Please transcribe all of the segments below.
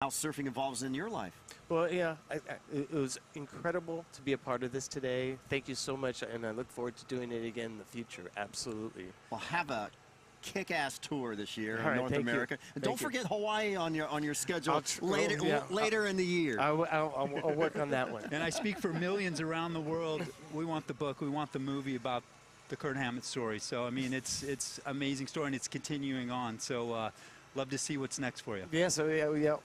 how surfing evolves in your life. Well, yeah, it was incredible to be a part of this today. Thank you so much, and I look forward to doing it again in the future. Absolutely. Well, have a kick-ass tour this year All in right, North America. And don't forget Hawaii on your schedule later in the year. I'll work on that one. And I speak for millions around the world. We want the book. We want the movie about the Kurt Hammett story. So, I mean, it's an amazing story, and it's continuing on. So, love to see what's next for you. Yeah, so, yeah.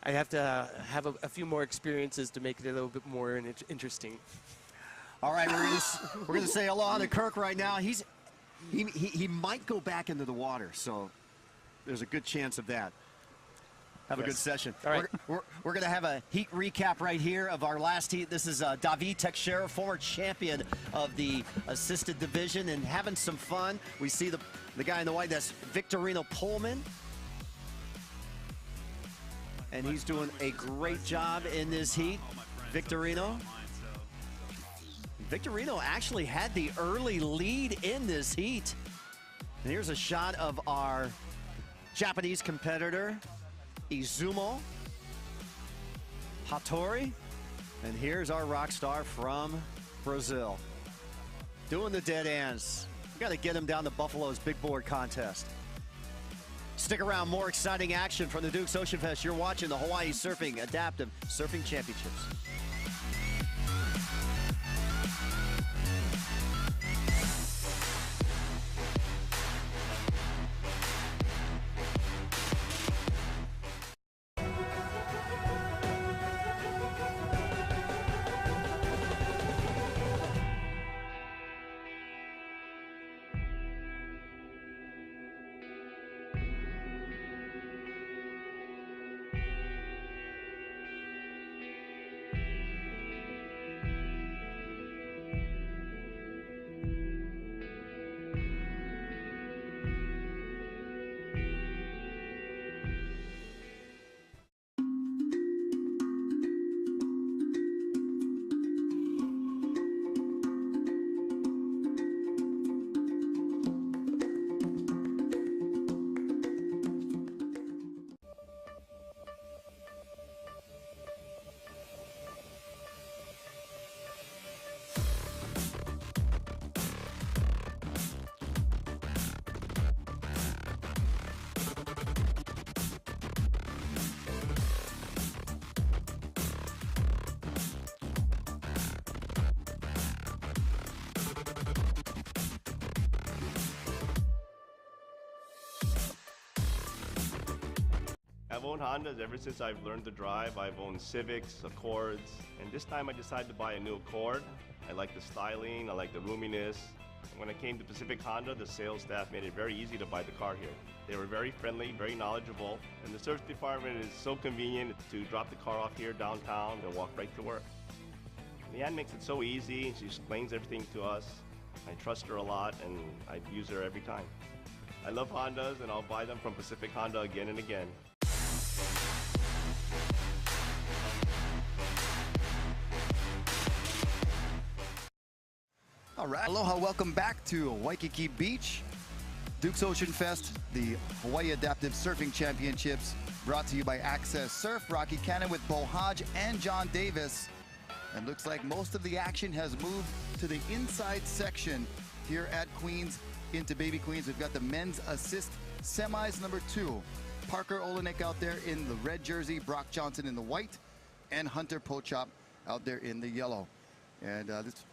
I have to have a few more experiences to make it a little bit more interesting. All right, we're gonna say aloha to Kirk right now. He might go back into the water, so there's a good chance of that. Have a good session. All right. We're going to have a heat recap right here of our last heat. This is David Teixeira, former champion of the assisted division, and having some fun. We see the guy in the white, that's Victorino Pullman. And he's doing a great job in this heat. Victorino actually had the early lead in this heat. And here's a shot of our Japanese competitor, Izumo Hattori. And here's our rock star from Brazil, doing the dead ends. We got to get him down to Buffalo's big board contest. Stick around, more exciting action from the Dukes Ocean Fest. You're watching the Hawaii Surfing Adaptive Surfing Championships. I've owned Hondas ever since I've learned to drive. I've owned Civics, Accords, and this time I decided to buy a new Accord. I like the styling, I like the roominess. When I came to Pacific Honda, the sales staff made it very easy to buy the car here. They were very friendly, very knowledgeable, and the service department is so convenient to drop the car off here downtown and walk right to work. Leanne makes it so easy. She explains everything to us. I trust her a lot, and I use her every time. I love Hondas, and I'll buy them from Pacific Honda again and again. All right, aloha, welcome back to Waikiki Beach. Dukes Ocean Fest, the Hawaii Adaptive Surfing Championships, brought to you by Access Surf. Rocky Cannon with Bo Hodge and John Davis. And looks like most of the action has moved to the inside section here at Queens into Baby Queens. We've got the men's assist semis number 2. Parker Olenek out there in the red jersey, Brock Johnson in the white, and Hunter Pochop out there in the yellow. And this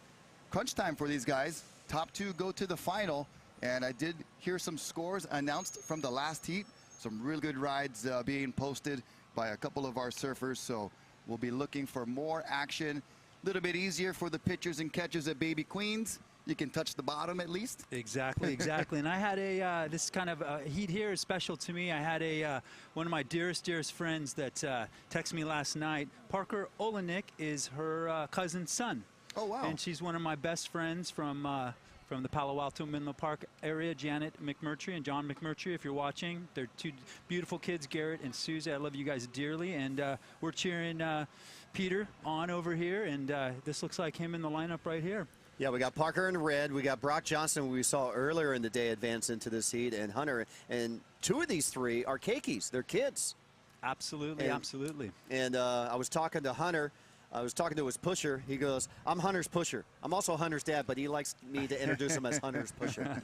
crunch time for these guys. Top 2 go to the final, and I did hear some scores announced from the last heat. Some real good rides being posted by a couple of our surfers, so we'll be looking for more action. A little bit easier for the pitchers and catchers at Baby Queens. You can touch the bottom at least. Exactly, exactly. And I had this kind of heat here is special to me. I had one of my dearest friends that texted me last night. Parker Olenek is her cousin's son. Oh, wow. And she's one of my best friends from the Palo Alto Menlo Park area, Janet McMurtry and John McMurtry, if you're watching. They're 2 beautiful kids, Garrett and Susie. I love you guys dearly. And we're cheering Peter on over here. And this looks like him in the lineup right here. Yeah, we got Parker in red. We got Brock Johnson, we saw earlier in the day, advance into this heat, and Hunter. And 2 of these 3 are keikis. They're kids. Absolutely, And- absolutely. And I was talking to Hunter. I was talking to his pusher. He goes, I'm Hunter's pusher. I'm also Hunter's dad, but he likes me to introduce him as Hunter's pusher.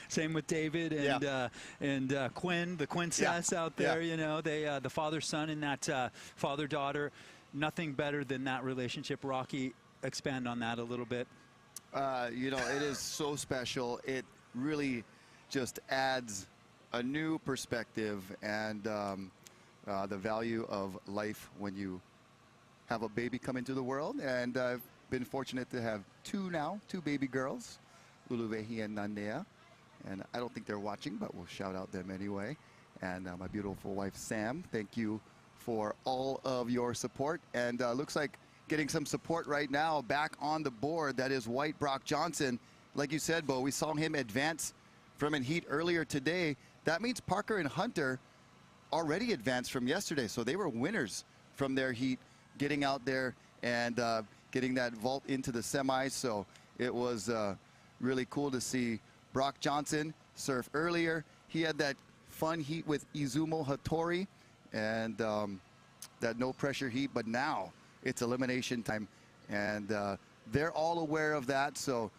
Same with David and Quinn, the Quincettes out there. You know, they the father-son and that father-daughter. Nothing better than that relationship. Rocky, expand on that a little bit. You know, it is so special. It really just adds a new perspective and the value of life when you have a baby come into the world. And I've been fortunate to have two baby girls, Uluvehi and Nandea. And I don't think they're watching, but we'll shout out them anyway. And my beautiful wife, Sam, thank you for all of your support. And looks like getting some support right now back on the board. That is White Brock Johnson. Like you said, Bo, we saw him advance from an heat earlier today. That means Parker and Hunter already advanced from yesterday. So they were winners from their heat, getting out there and getting that vault into the semis. So it was really cool to see Brock Johnson surf earlier. He had that fun heat with Izumo Hattori and that no pressure heat, but now it's elimination time. And they're all aware of that. So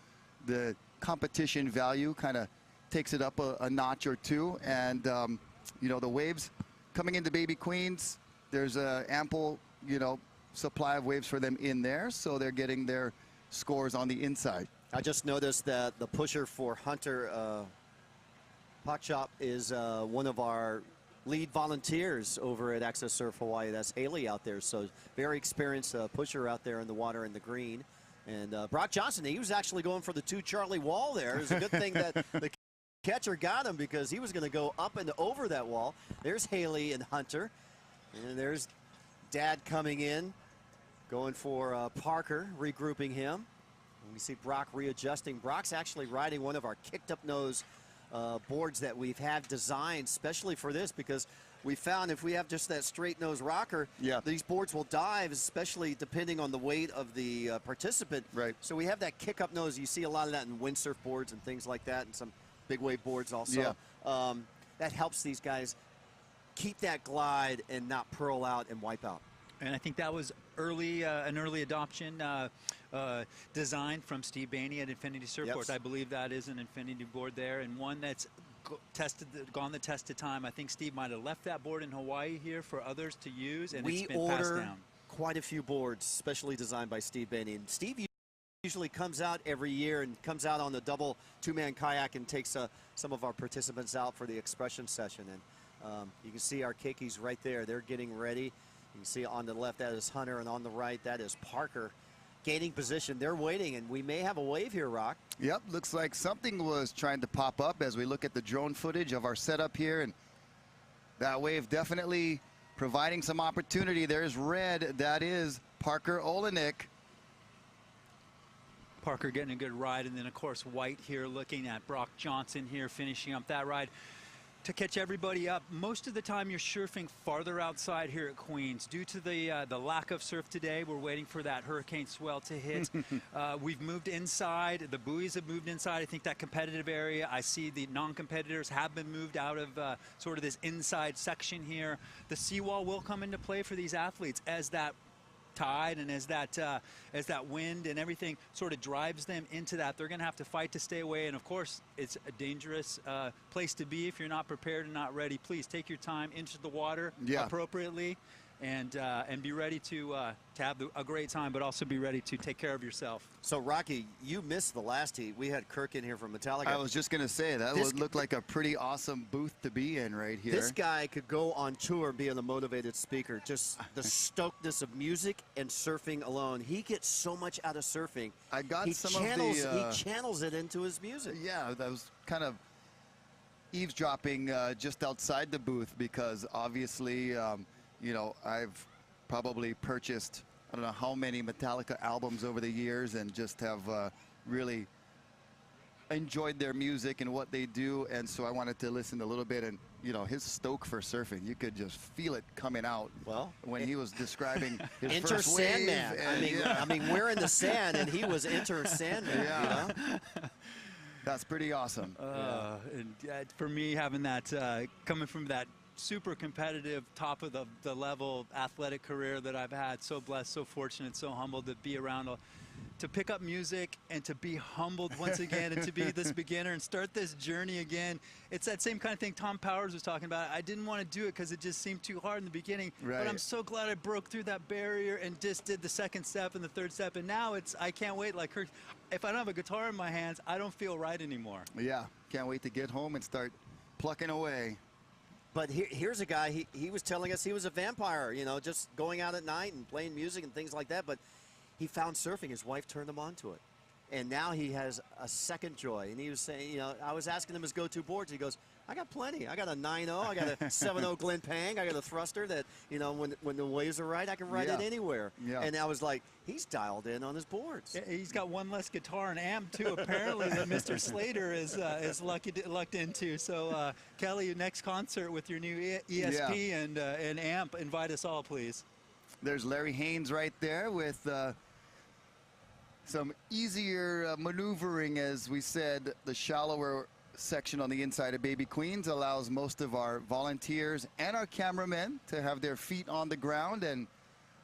the competition value kind of takes it up a notch or two. And, you know, the waves coming into Baby Queens, there's a ample, you know, supply of waves for them in there. So they're getting their scores on the inside. I just noticed that the pusher for Hunter Pakchop is one of our lead volunteers over at Access Surf Hawaii. That's Haley out there. So very experienced pusher out there in the water in the green. And Brock Johnson, he was actually going for the 2 Charlie wall there. It's a good thing that the catcher got him because he was going to go up and over that wall. There's Haley and Hunter. And there's Dad coming in, going for Parker, regrouping him. And we see Brock readjusting. Brock's actually riding one of our kicked up nose boards that we've had designed specially for this, because we found if we have just that straight nose rocker, these boards will dive, especially depending on the weight of the participant. Right. So we have that kick up nose. You see a lot of that in windsurf boards and things like that, and some big wave boards also. That helps these guys keep that glide and not pearl out and wipe out. And I think that was an early adoption design from Steve Bainey at Infinity Surfboards. I believe that is an Infinity board there, and one that's gone the test of time. I think Steve might have left that board in Hawaii here for others to use, and it's been passed down. Quite a few boards specially designed by Steve Bainey. And Steve usually comes out every year and comes out on the double 2-man kayak and takes some of our participants out for the expression session. And you can see our keikis right there. They're getting ready. You can see on the left, that is Hunter, and on the right, that is Parker. Gaining position. They're waiting, and we may have a wave here, Rock. Yep, looks like something was trying to pop up as we look at the drone footage of our setup here. And that wave definitely providing some opportunity. There's red. That is Parker Olenek. Parker getting a good ride, and then, of course, White here looking at Brock Johnson here finishing up that ride. To catch everybody up, most of the time you're surfing farther outside here at Queens. Due to the lack of surf today, we're waiting for that hurricane swell to hit. We've moved inside. The buoys have moved inside. I think that competitive area, I see the non-competitors have been moved out of sort of this inside section here. The seawall will come into play for these athletes as that tide and as that wind and everything sort of drives them into that. They're going to have to fight to stay away, and of course it's a dangerous place to be if you're not prepared and not ready. Please take your time into the water appropriately, and be ready to have a great time, but also be ready to take care of yourself. So Rocky, you missed the last heat. We had Kirk in here from Metallica. I was just going to say, that would look like a pretty awesome booth to be in right here. This guy could go on tour being a motivated speaker. Just the stokedness of music and surfing alone. He gets so much out of surfing. I got he some of the... He channels it into his music. Yeah, that was kind of eavesdropping just outside the booth, because obviously, you know, I've probably purchased, I don't know how many Metallica albums over the years, and just have really enjoyed their music and what they do. And so I wanted to listen a little bit, and you know, his stoke for surfing, you could just feel it coming out. Well, when he was describing his Enter first Sandman. wave. I mean, we're in the sand, and he was Enter Sandman. Yeah. You know? That's pretty awesome. And for me, having that coming from that super competitive, top of the level athletic career that I've had. So blessed, so fortunate, so humbled to be around, to pick up music and to be humbled once again and to be this beginner and start this journey again. It's that same kind of thing Tom Powers was talking about. I didn't want to do it because it just seemed too hard in the beginning, but I'm so glad I broke through that barrier and just did the second step and the third step, and now I can't wait. Like if I don't have a guitar in my hands, I don't feel right anymore. Yeah, can't wait to get home and start plucking away. But here's a guy, he was telling us he was a vampire, you know, just going out at night and playing music and things like that, but he found surfing. His wife turned him on to it. And now he has a second joy. And he was saying, you know, I was asking him his go-to boards. He goes, I got plenty. I got a 9.0. I got a 7.0 Glen Pang. I got a thruster that, you know, when the waves are right, I can ride it anywhere. Yeah. And I was like, he's dialed in on his boards. He's got one less guitar and amp, too, apparently, that Mr. Slater is lucked into. So, Kelly, next concert with your new ESP and amp, invite us all, please. There's Larry Haynes right there with some easier maneuvering. As we said, the shallower section on the inside of Baby Queens allows most of our volunteers and our cameramen to have their feet on the ground and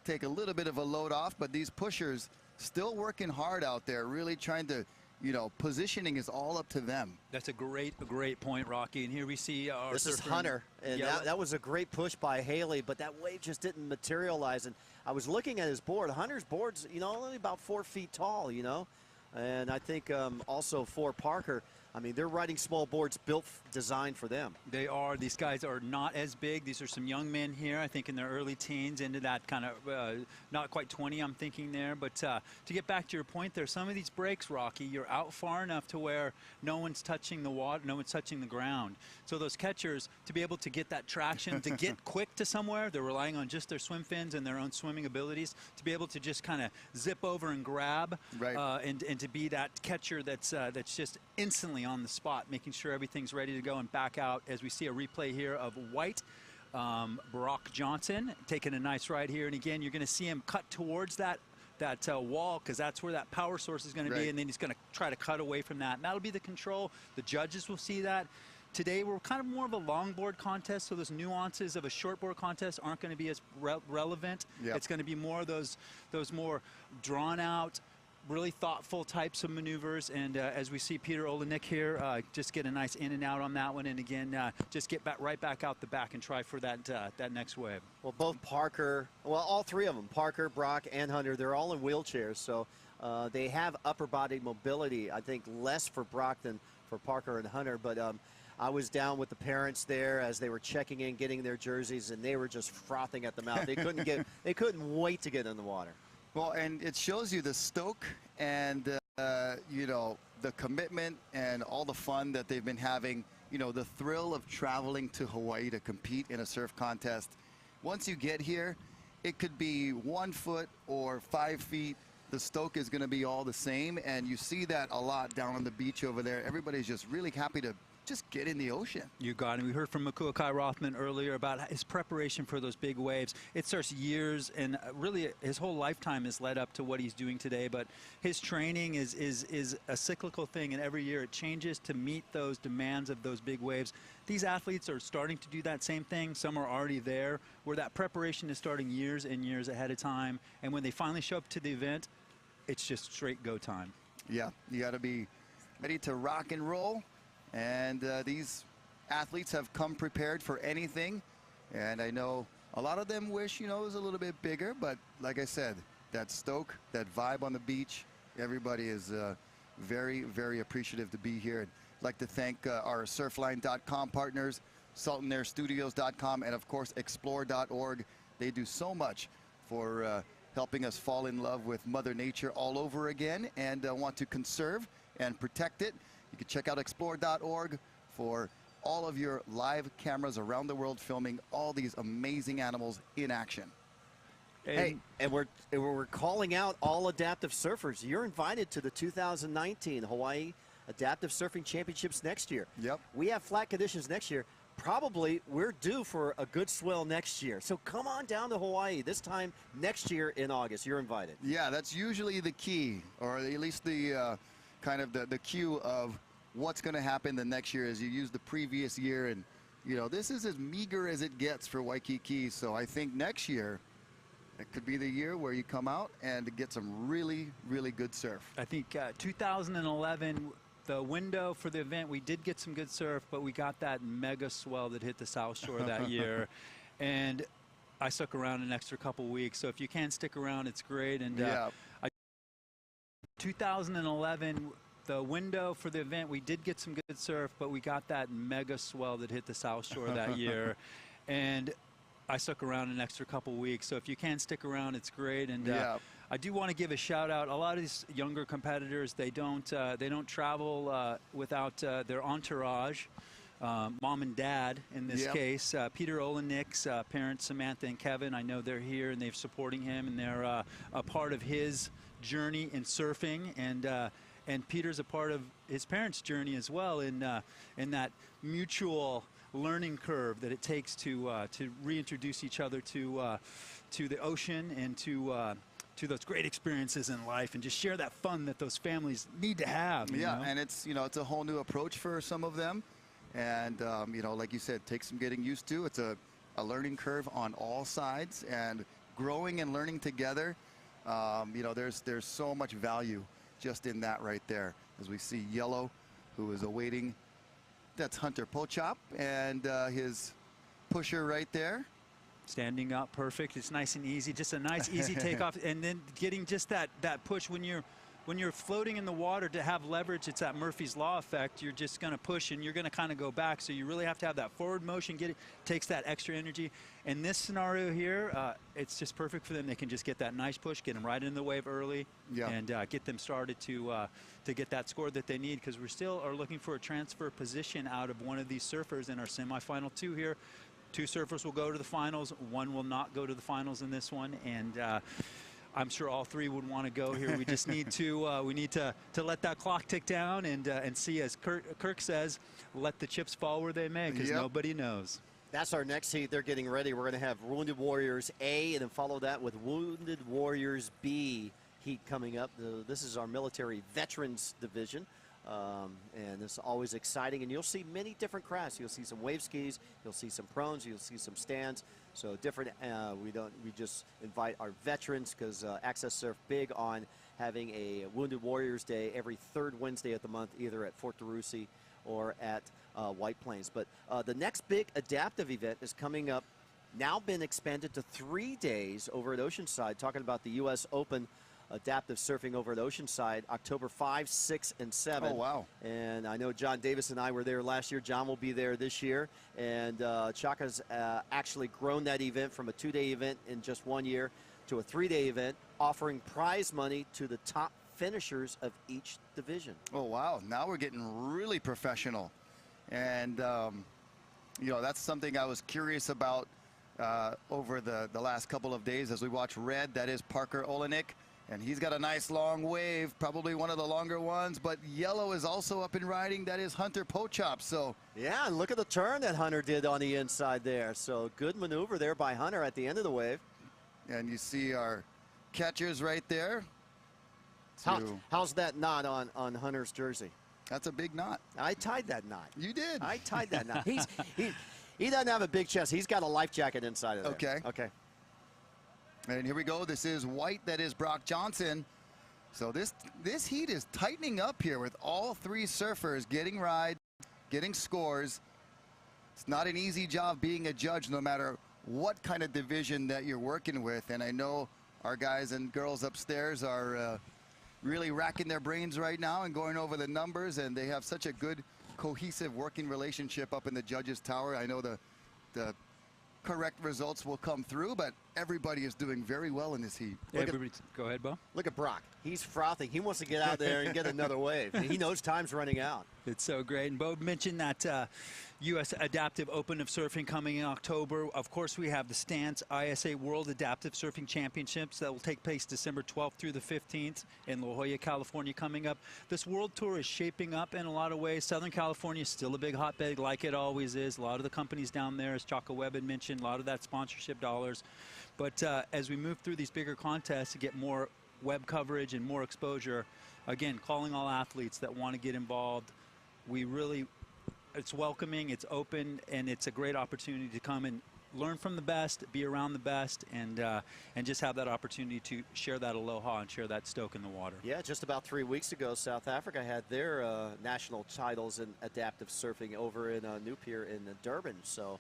take a little bit of a load off, but these pushers still working hard out there, really trying to, you know, positioning is all up to them. That's a great point, Rocky. And here we see our This is Hunter, and that was a great push by Haley, but that wave just didn't materialize. And I was looking at his board. Hunter's board's, you know, only about 4 feet tall, you know, and I think also for Parker, I mean, they're riding small boards designed for them. They are. These guys are not as big. These are some young men here, I think in their early teens, into that kind of, not quite 20, I'm thinking there. But to get back to your point there, some of these breaks, Rocky, you're out far enough to where no one's touching the water, no one's touching the ground. So those catchers, to be able to get that traction, to get quick to somewhere, they're relying on just their swim fins and their own swimming abilities to be able to just kind of zip over and grab, and to be that catcher that's just instantly on the spot, making sure everything's ready to go and back out. As we see a replay here of White, Brock Johnson taking a nice ride here, and again you're going to see him cut towards that wall, because that's where that power source is going to be, and then he's going to try to cut away from that, and that'll be the control. The judges will see that. Today we're kind of more of a longboard contest, so those nuances of a shortboard contest aren't going to be as relevant. It's going to be more of those more drawn out, really thoughtful types of maneuvers. And as we see Peter Olenek here, just get a nice in and out on that one, and again just get right back out the back and try for that next wave. Well, both Parker, well, all three of them, Parker, Brock, and Hunter, they're all in wheelchairs, so they have upper body mobility. I think less for Brock than for Parker and Hunter, but I was down with the parents there as they were checking in, getting their jerseys, and they were just frothing at the mouth. They couldn't wait to get in the water. Well, and it shows you the stoke and, you know, the commitment and all the fun that they've been having, you know, the thrill of traveling to Hawaii to compete in a surf contest. Once you get here, it could be 1 foot or 5 feet. The stoke is going to be all the same, and you see that a lot down on the beach over there. Everybody's just really happy to just get in the ocean. You got it. We heard from Makuakai Rothman earlier about his preparation for those big waves. It starts years, and really his whole lifetime is led up to what he's doing today, but his training is a cyclical thing, and every year it changes to meet those demands of those big waves. These athletes are starting to do that same thing. Some are already there, where that preparation is starting years and years ahead of time, and when they finally show up to the event, it's just straight go time. Yeah, you got to be ready to rock and roll. And these athletes have come prepared for anything. And I know a lot of them wish, you know, it was a little bit bigger. But like I said, that stoke, that vibe on the beach, everybody is very, very appreciative to be here. I'd like to thank our surfline.com partners, SaltonAirStudios.com, and of course, Explore.org. They do so much for helping us fall in love with Mother Nature all over again, and want to conserve and protect it. You can check out Explore.org for all of your live cameras around the world filming all these amazing animals in action. Hey, and we're calling out all adaptive surfers. You're invited to the 2019 Hawaii Adaptive Surfing Championships next year. Yep. We have flat conditions next year. Probably we're due for a good swell next year. So come on down to Hawaii this time next year in August. You're invited. Yeah, that's usually the key, or at least the kind of the cue of what's going to happen the next year, as you use the previous year and you know, this is as meager as it gets for Waikiki. So I think next year, it could be the year where you come out and get some really, really good surf. I think 2011, the window for the event, we did get some good surf, but we got that mega swell that hit the South Shore that year. And I stuck around an extra couple weeks. So if you can stick around, it's great. And 2011, the window for the event, we did get some good surf, but we got that mega swell that hit the South Shore that year. And I stuck around an extra couple weeks. So if you can stick around, it's great. And I do want to give a shout out. A lot of these younger competitors, they don't travel without their entourage. Mom and dad in this case. Peter Olenik's parents, Samantha and Kevin, I know they're here and they're supporting him, and they're a part of his journey in surfing. And Peter's a part of his parents' journey as well in that mutual learning curve that it takes to reintroduce each other to the ocean and to those great experiences in life, and just share that fun that those families need to have. You know? And it's, you know, it's a whole new approach for some of them. And, you know, like you said, takes some getting used to. It's a learning curve on all sides, and growing and learning together. You know, there's so much value just in that right there. As we see Yellow, who is awaiting, that's Hunter Pochop, and his pusher right there. Standing up, perfect. It's nice and easy, just a nice easy takeoff, and then getting just that push when you're floating in the water to have leverage. It's that Murphy's Law effect. You're just going to push and you're going to kind of go back. So you really have to have that forward motion. Takes that extra energy. In this scenario here, it's just perfect for them. They can just get that nice push, get them right in the wave early, and get them started to get that score that they need, because we still are looking for a transfer position out of one of these surfers in our semifinal 2 here. 2 surfers will go to the finals. 1 will not go to the finals in this one. And I'm sure all 3 would want to go here. We just need to let that clock tick down and see, as Kirk says, let the chips fall where they may, because nobody knows. That's our next heat. They're getting ready. We're going to have Wounded Warriors A, and then follow that with Wounded Warriors B heat coming up. This is our military veterans division. And it's always exciting, and you'll see many different crafts. You'll see some wave skis, you'll see some prones, you'll see some stands. So different. We just invite our veterans, because Access Surf big on having a Wounded Warriors Day every 3rd Wednesday of the month, either at Fort DeRussy or at White Plains. But the next big adaptive event is coming up. Now been expanded to 3 days over at Oceanside. Talking about the U.S. Open adaptive surfing over at Oceanside, October 5, 6, and 7. Oh, wow. And I know John Davis and I were there last year. John will be there this year. And Chaka's actually grown that event from a 2-day event in just 1 year to a 3-day event, offering prize money to the top finishers of each division. Oh, wow. Now we're getting really professional. And, you know, that's something I was curious about over the last couple of days as we watch Red. That is Parker Olenek. And he's got a nice long wave, probably one of the longer ones. But Yellow is also up and riding. That is Hunter Pochop. So yeah, and look at the turn that Hunter did on the inside there. So good maneuver there by Hunter at the end of the wave. And you see our catchers right there. How's that knot on Hunter's jersey? That's a big knot. I tied that knot. You did. I tied that knot. He doesn't have a big chest. He's got a life jacket inside of there. Okay. And here we go. This is White. That is Brock Johnson. So this heat is tightening up here with all 3 surfers getting rides, getting scores. It's not an easy job being a judge, no matter what kind of division that you're working with. And I know our guys and girls upstairs are really racking their brains right now and going over the numbers. And they have such a good, cohesive working relationship up in the judges' tower. I know the correct results will come through, but everybody is doing very well in this heat. Go ahead, Bo. Look at Brock. He's frothing. He wants to get out there and get another wave. He knows time's running out. It's so great. And Bo mentioned that U.S. Adaptive Open of Surfing coming in October. Of course, we have the Stance ISA World Adaptive Surfing Championships that will take place December 12th through the 15th in La Jolla, California coming up. This World Tour is shaping up in a lot of ways. Southern California is still a big hotbed like it always is. A lot of the companies down there, as Chaka Webb had mentioned, a lot of that sponsorship dollars. But as we move through these bigger contests to get more web coverage and more exposure, again, calling all athletes that want to get involved. We really it's welcoming, it's open, and it's a great opportunity to come and learn from the best, be around the best, and just have that opportunity to share that aloha and share that stoke in the water. Yeah, just about 3 weeks ago, South Africa had their national titles in adaptive surfing over in New Pier in Durban. So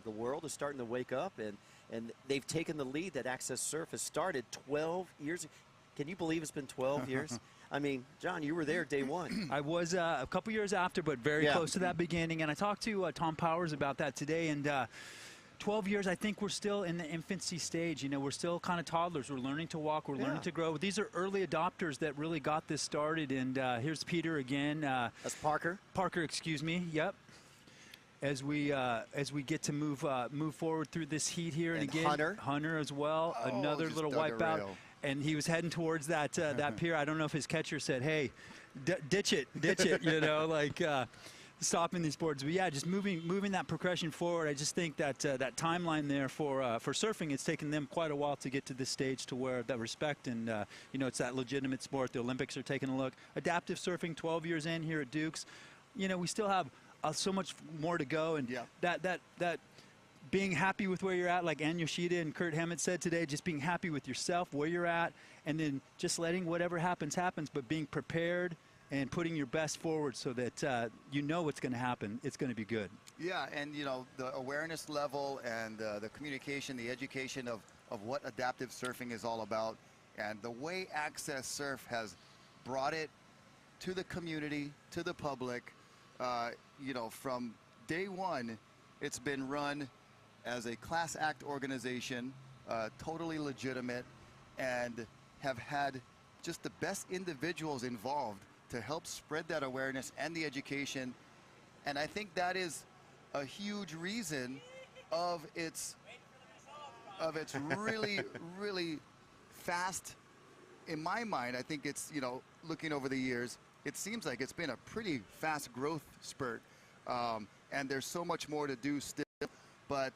the world is starting to wake up, and they've taken the lead that Access Surf has started 12 years. Can you believe it's been 12 years? I mean, John, you were there day one. I was a couple years after, but very close to that beginning. And I talked to Tom Powers about that today. And 12 years, I think we're still in the infancy stage. You know, we're still kind of toddlers. We're learning to walk. We're learning to grow. These are early adopters that really got this started. And here's Peter again. That's Parker. Parker, excuse me. Yep. As we get to move forward through this heat here, and again, Hunter as well, another little wipeout. And he was heading towards that that pier. I don't know if his catcher said, "Hey, ditch it," you know, like stopping these boards. But yeah, just moving that progression forward. I just think that that timeline there for surfing, it's taken them quite a while to get to this stage to where that respect and you know, it's that legitimate sport. The Olympics are taking a look. Adaptive surfing, 12 years in here at Dukes. You know, we still have so much more to go, and that being happy with where you're at, like Ann Yoshida and Kurt Hammett said today, just being happy with yourself, where you're at, and then just letting whatever happens, but being prepared and putting your best forward so that you know what's going to happen. It's going to be good. Yeah, and you know, the awareness level and the communication, the education of what adaptive surfing is all about, and the way Access Surf has brought it to the community, to the public. You know, from day one, it's been run as a class act organization, totally legitimate, and have had just the best individuals involved to help spread that awareness and the education. And I think that is a huge reason of its really, really fast, in my mind. I think it's, you know, looking over the years, it seems like it's been a pretty fast growth spurt. And there's so much more to do still, but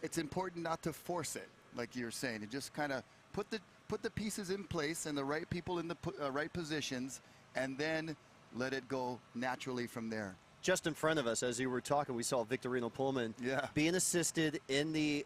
it's important not to force it, like you're saying, and just kind of put the pieces in place and the right people in the right positions, and then let it go naturally from there. Just in front of us, as you were talking, we saw Victorino Pullman being assisted in the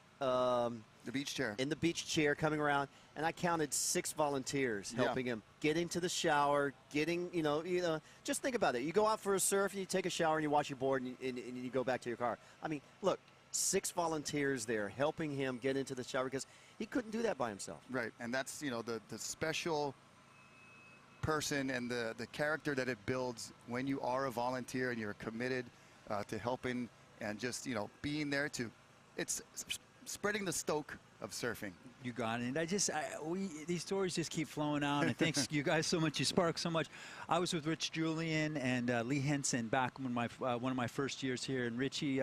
beach chair. In the beach chair, coming around, and I counted 6 volunteers helping him get into the shower, getting, you know, just think about it. You go out for a surf, and you take a shower, and you wash your board, and you go back to your car. I mean, look, 6 volunteers there helping him get into the shower because he couldn't do that by himself. Right, and that's, you know, the special person and the character that it builds when you are a volunteer and you're committed to helping and just, you know, being there to, it's spreading the stoke of surfing. You got it. And these stories just keep flowing out. And thanks you guys so much. You spark so much. I was with Rich Julian and Lee Henson back when one of my first years here, and Richie.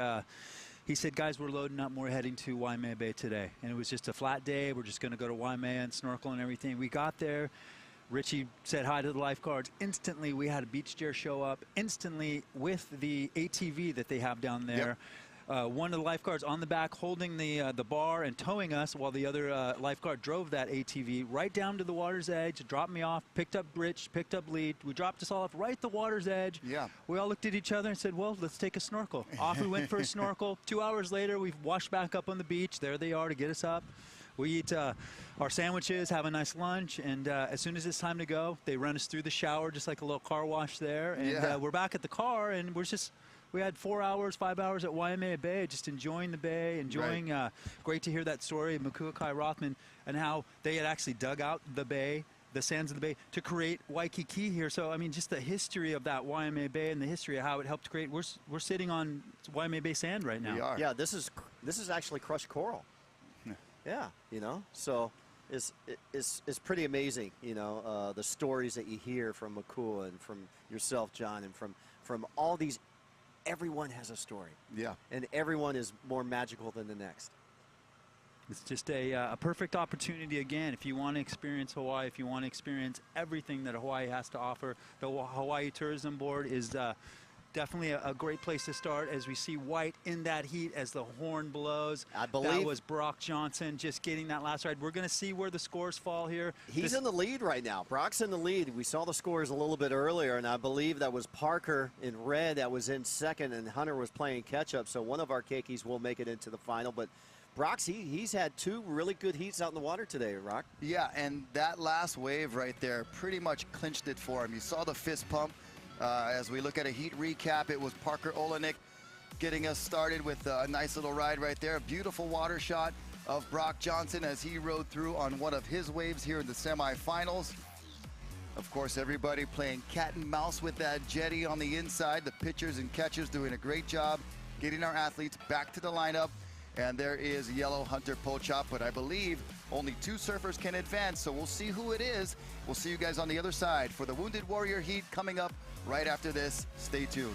He said, guys, we're loading up. We're heading to Waimea Bay today. And it was just a flat day. We're just going to go to Waimea and snorkel and everything. We got there. Richie said hi to the lifeguards. Instantly, we had a beach chair show up. Instantly, with the ATV that they have down there. One of the lifeguards on the back holding the bar and towing us while the other lifeguard drove that ATV right down to the water's edge, dropped me off, picked up Rich, picked up Lee. We dropped us all off right at the water's edge. Yeah. We all looked at each other and said, well, let's take a snorkel. Off we went for a snorkel. 2 hours later, we've washed back up on the beach. There they are to get us up. We eat our sandwiches, have a nice lunch, and as soon as it's time to go, they run us through the shower, just like a little car wash there. And we're back at the car, and we had 4 hours, 5 hours at Waimea Bay, just enjoying the bay, enjoying. Great to hear that story of Makuakai Rothman and how they had actually dug out the bay, the sands of the bay, to create Waikiki here. So, I mean, just the history of that Waimea Bay and the history of how it helped create. We're sitting on Waimea Bay sand right now. We are. Yeah, this is actually crushed coral. Yeah, you know, so it's pretty amazing, you know, the stories that you hear from Makua and from yourself, John, and from all these. Everyone has a story. Yeah. And everyone is more magical than the next. It's just a perfect opportunity, again, if you want to experience Hawaii, if you want to experience everything that Hawaii has to offer. The Hawaii Tourism Board is definitely a great place to start as we see White in that heat as the horn blows. I believe that was Brock Johnson just getting that last ride. We're going to see where the scores fall here. He's in the lead right now. Brock's in the lead. We saw the scores a little bit earlier, and I believe that was Parker in red that was in second, and Hunter was playing catch-up, so one of our Keikis will make it into the final. But Brock's, he's had 2 really good heats out in the water today, Rock. Yeah, and that last wave right there pretty much clinched it for him. You saw the fist pump. As we look at a heat recap, it was Parker Olenek getting us started with a nice little ride right there. A beautiful water shot of Brock Johnson as he rode through on one of his waves here in the semifinals. Of course, everybody playing cat and mouse with that jetty on the inside. The pitchers and catchers doing a great job getting our athletes back to the lineup. And there is yellow Hunter Pochop, but I believe only 2 surfers can advance, so we'll see who it is. We'll see you guys on the other side for the Wounded Warrior Heat coming up right after this. Stay tuned.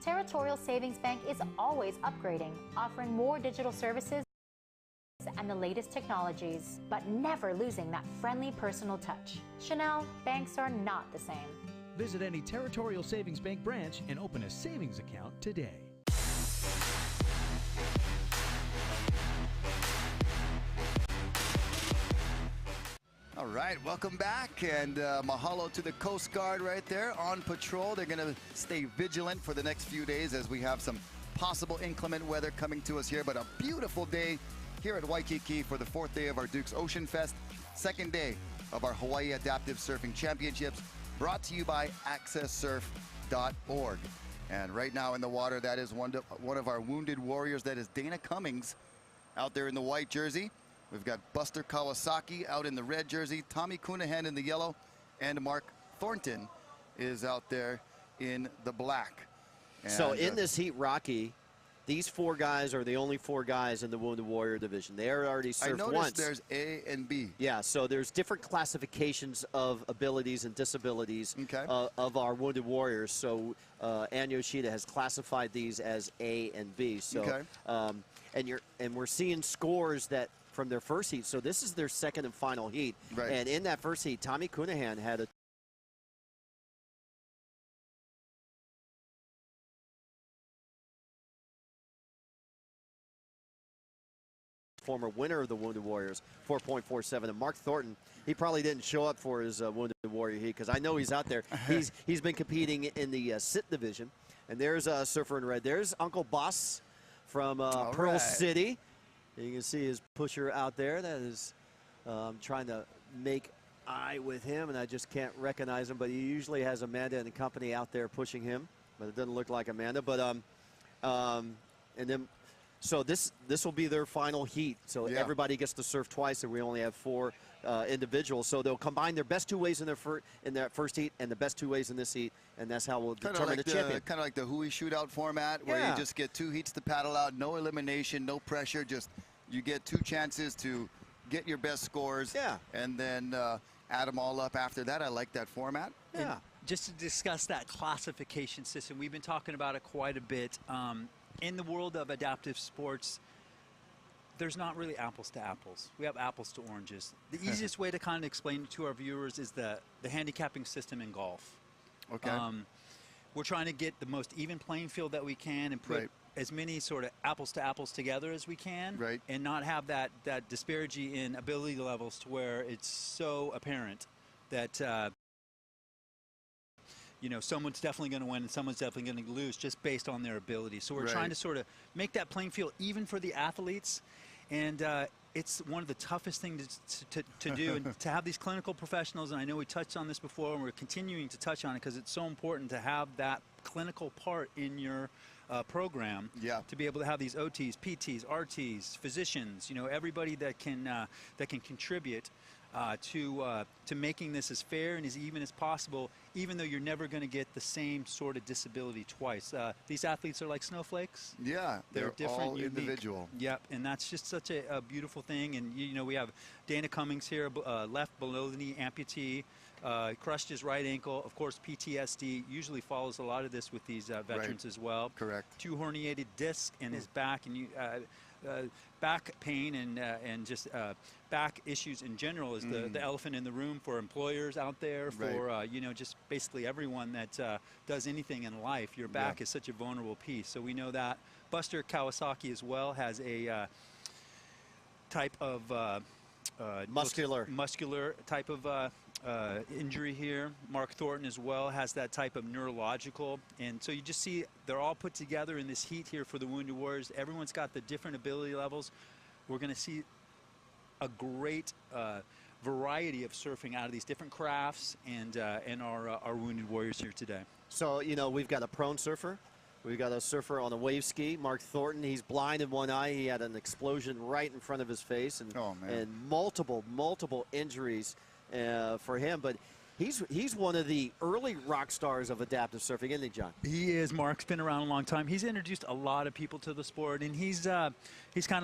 Territorial Savings Bank is always upgrading, offering more digital services and the latest technologies, but never losing that friendly personal touch. Chanel, banks are not the same. Visit any Territorial Savings Bank branch and open a savings account today. All right, welcome back, and mahalo to the Coast Guard right there on patrol. They're going to stay vigilant for the next few days as we have some possible inclement weather coming to us here, but a beautiful day here at Waikiki for the 4th day of our Dukes Ocean Fest, 2nd day of our Hawaii Adaptive Surfing Championships, brought to you by AccessSurf.org. And right now in the water, that is one of our Wounded Warriors. That is Dana Cummings out there in the white jersey. We've got Buster Kawasaki out in the red jersey, Tommy Cunahan in the yellow, and Mark Thornton is out there in the black. And so in this heat, Rocky, these 4 guys are the only 4 guys in the Wounded Warrior division. They are already surfed I noticed once. There's A and B. Yeah, so there's different classifications of abilities and disabilities of our Wounded Warriors. So Ann Yoshida has classified these as A and B. So and we're seeing scores that from their first heat. So this is their second and final heat. Right. And in that first heat, Tommy Cunahan had a former winner of the Wounded Warriors, 4.47. And Mark Thornton, he probably didn't show up for his Wounded Warrior heat because I know he's out there. He's been competing in the sit division. And there's a surfer in red. There's Uncle Boss from Pearl City. You can see his pusher out there. That is trying to make eye with him, and I just can't recognize him. But he usually has Amanda and the company out there pushing him, but it doesn't look like Amanda. But and then, so this will be their final heat. So everybody gets to surf twice, and we only have 4 individuals. So they'll combine their best 2 waves in their first heat and the best 2 waves in this heat, and that's how we'll determine the champion. Kind of like the Hui shootout format, where you just get 2 heats to paddle out, no elimination, no pressure, just you get 2 chances to get your best scores, and then add them all up after that. I like that format. Yeah. just to discuss that classification system, we've been talking about it quite a bit. In the world of adaptive sports, there's not really apples to apples. We have apples to oranges. The easiest way to kind of explain it to our viewers is the handicapping system in golf. Okay. We're trying to get the most even playing field that we can and put as many sort of apples to apples together as we can, and not have that disparity in ability levels to where it's so apparent that you know, someone's definitely going to win and someone's definitely going to lose just based on their ability. So we're trying to sort of make that playing field even for the athletes, and it's one of the toughest things to do, and to have these clinical professionals, and I know we touched on this before, and we're continuing to touch on it because it's so important to have that clinical part in your program, to be able to have these OTs, PTs, RTs, physicians, you know, everybody that can contribute to making this as fair and as even as possible, even though you're never going to get the same sort of disability twice. These athletes are like snowflakes. Yeah, they're different, all unique. individual. Yep, and that's just such a beautiful thing. And you know, we have Dana Cummings here, left below the knee amputee, crushed his right ankle. Of course, PTSD usually follows a lot of this with these veterans as well. Correct. 2 herniated discs in his back, and back pain and just back issues in general is the elephant in the room for employers out there, for you know, just basically everyone that does anything in life. Your back is such a vulnerable piece, so we know that. Buster Kawasaki as well has a type of muscular type of injury here. Mark Thornton as well has that type of neurological, and so you just see they're all put together in this heat here for the Wounded Warriors. Everyone's got the different ability levels. We're going to see a great variety of surfing out of these different crafts and our Wounded Warriors here today. So, you know, we've got a prone surfer. We've got a surfer on a wave ski, Mark Thornton. He's blind in one eye. He had an explosion right in front of his face, and multiple injuries for him. But he's one of the early rock stars of adaptive surfing, isn't he, John? He is. Mark's been around a long time. He's introduced a lot of people to the sport, and he's kind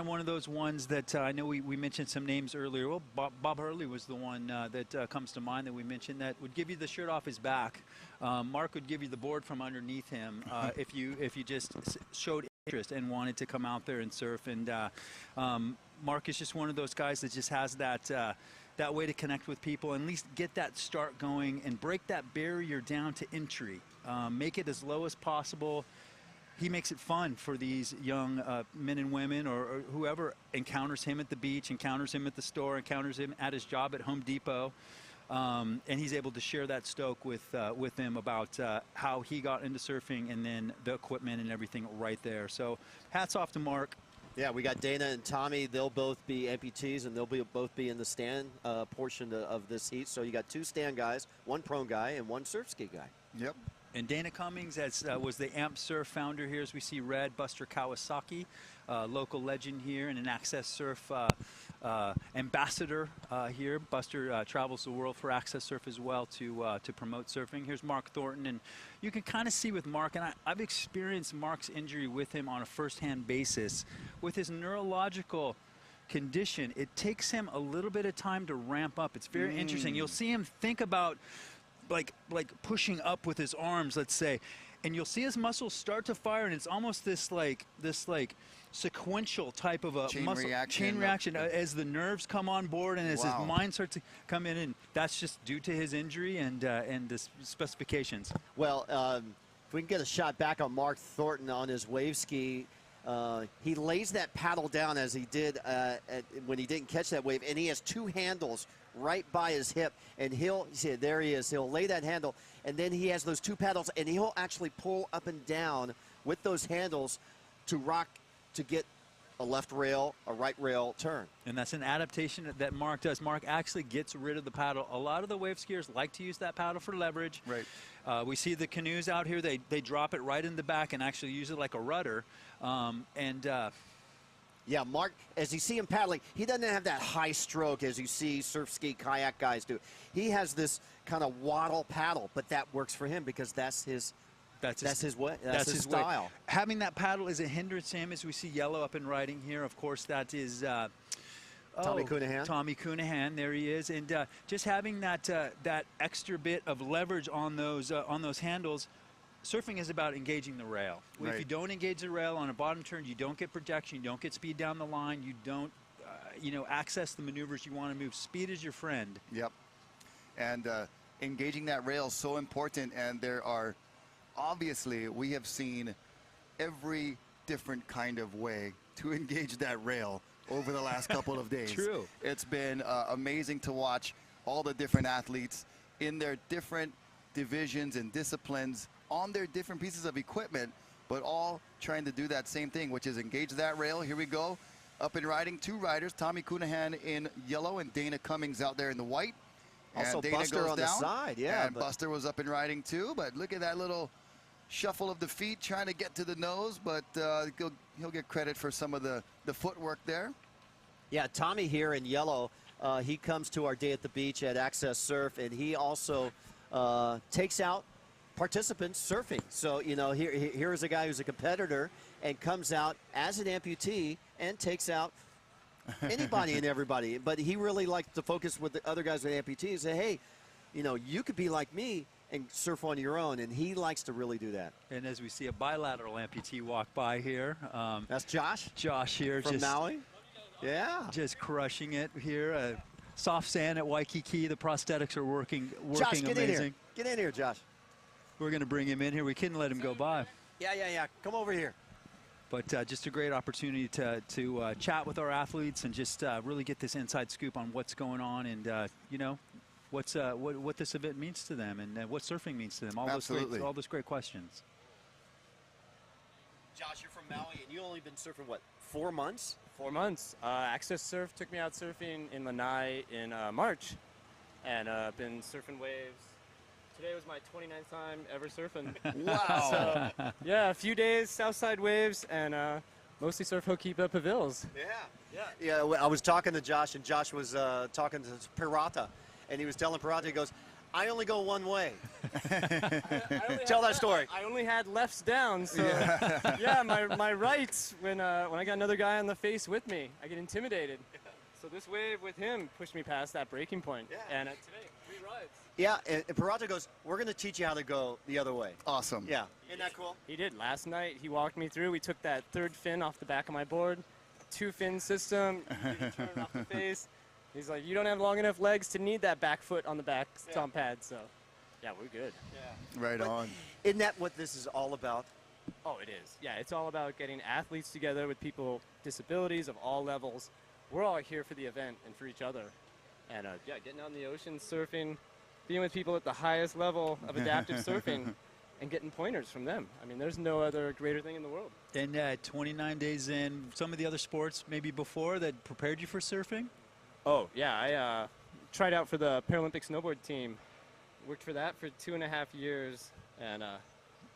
of one of those ones that I know we mentioned some names earlier. Well, Bob Hurley was the one that comes to mind that we mentioned that would give you the shirt off his back. Mark would give you the board from underneath him if you just showed interest and wanted to come out there and surf. And Mark is just one of those guys that just has that way to connect with people and at least get that start going and break that barrier down to entry. Make it as low as possible. He makes it fun for these young men and women or whoever encounters him at the beach, encounters him at the store, encounters him at his job at Home Depot. And he's able to share that stoke with them about how he got into surfing and then the equipment and everything right there. So hats off to Mark. Yeah, we got Dana and Tommy. They'll both be amputees, and they'll both be in the stand portion of this heat. So you got 2 stand guys, 1 prone guy, and 1 surf ski guy. Yep. And Dana Cummings was the Amp Surf founder here, as we see red. Buster Kawasaki, local legend here, and an Access Surf ambassador here. Buster travels the world for Access Surf as well to promote surfing. Here's Mark Thornton, and you can kind of see with Mark, and I've experienced Mark's injury with him on a first-hand basis. With his neurological condition, it takes him a little bit of time to ramp up. It's very interesting. You'll see him think about like pushing up with his arms, let's say, and you'll see his muscles start to fire, and it's almost this sequential type of a chain reaction as the nerves come on board and as his mind starts to come in, and that's just due to his injury and the specifications. Well, if we can get a shot back on Mark Thornton on his wave ski, he lays that paddle down as he did when he didn't catch that wave, and he has 2 handles right by his hip, and there he is. He'll lay that handle, and then he has those 2 paddles, and he'll actually pull up and down with those handles to rock to get a left rail, a right rail turn. And that's an adaptation that Mark does. Mark actually gets rid of the paddle. A lot of the wave skiers like to use that paddle for leverage. Right. We see the canoes out here. They drop it right in the back and actually use it like a rudder. Yeah, Mark, as you see him paddling, he doesn't have that high stroke as you see surf ski kayak guys do. He has this kind of waddle paddle, but that works for him because that's his style. Having that paddle is a hindrance to him, as we see yellow up and riding here. Of course, that is Tommy Cunahan. Tommy Cunahan, there he is, and just having that that extra bit of leverage on those handles. Surfing is about engaging the rail. Right. If you don't engage the rail on a bottom turn, you don't get projection, you don't get speed down the line, you don't, access the maneuvers you want to move. Speed is your friend. Yep. And engaging that rail is so important, and there are, obviously, we have seen every different kind of way to engage that rail over the last couple of days. True. It's been amazing to watch all the different athletes in their different divisions and disciplines on their different pieces of equipment, but all trying to do that same thing, which is engage that rail. Here we go. Up and riding, 2 riders, Tommy Cunahan in yellow and Dana Cummings out there in the white. Also And Dana Buster goes on down, the side, yeah. And Buster was up and riding too, but look at that little shuffle of the feet trying to get to the nose, but he'll get credit for some of the footwork there. Yeah, Tommy here in yellow, he comes to our day at the beach at Access Surf, and he also takes out participants surfing. So, here is a guy who's a competitor and comes out as an amputee and takes out anybody and everybody. But he really likes to focus with the other guys with amputees and say, hey, you could be like me and surf on your own, and he likes to really do that. And as we see a bilateral amputee walk by here. That's Josh? Josh here. From Maui? Yeah. Just crushing it here. Soft sand at Waikiki. The prosthetics are working Josh, get amazing. in here. Get in here, Josh. We're going to bring him in here. We couldn't let him go by. Yeah. Come over here. But just a great opportunity to chat with our athletes and just really get this inside scoop on what's going on and, what this event means to them and what surfing means to them. All those great questions. Josh, you're from Maui, and you only been surfing, what, 4 months? 4 months. Access Surf took me out surfing in Lanai in March, and been surfing waves. Today was my 29th time ever surfing. Wow. So, yeah, a few days, Southside waves, and mostly surf Hokipa Pavils. Yeah, I was talking to Josh, and Josh was talking to Pirata, and he was telling Pirata, he goes, I only go one way. Tell that story. I only had lefts down, so yeah, my rights, when I got another guy on the face with me, I get intimidated. So this wave with him pushed me past that breaking point. Yeah. And today, 3 rides. Yeah, and Pirata goes, we're going to teach you how to go the other way. Awesome. Yeah. Isn't that cool? He did. Last night, he walked me through. We took that 3rd fin off the back of my board, 2-fin system, you turn it off the face. He's like, you don't have long enough legs to need that back foot on the back stomp pad, so yeah, we're good. Yeah. Right But on. Isn't that what this is all about? Oh, it is. Yeah, it's all about getting athletes together with people with disabilities of all levels. We're all here for the event and for each other. And yeah, getting out in the ocean, surfing, being with people at the highest level of adaptive surfing and getting pointers from them. I mean, there's no other greater thing in the world. And 29 days in, some of the other sports maybe before that prepared you for surfing? Oh, yeah, I tried out for the Paralympic snowboard team. Worked for that for 2.5 years. And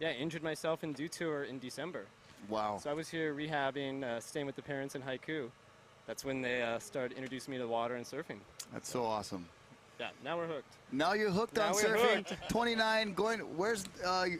yeah, injured myself in Dew Tour in December. Wow. So I was here rehabbing, staying with the parents in Haiku. That's when they started introducing me to the water and surfing. That's so awesome. Yeah, now we're hooked. Now you're hooked Now on we're surfing. hooked. 29 going. Where's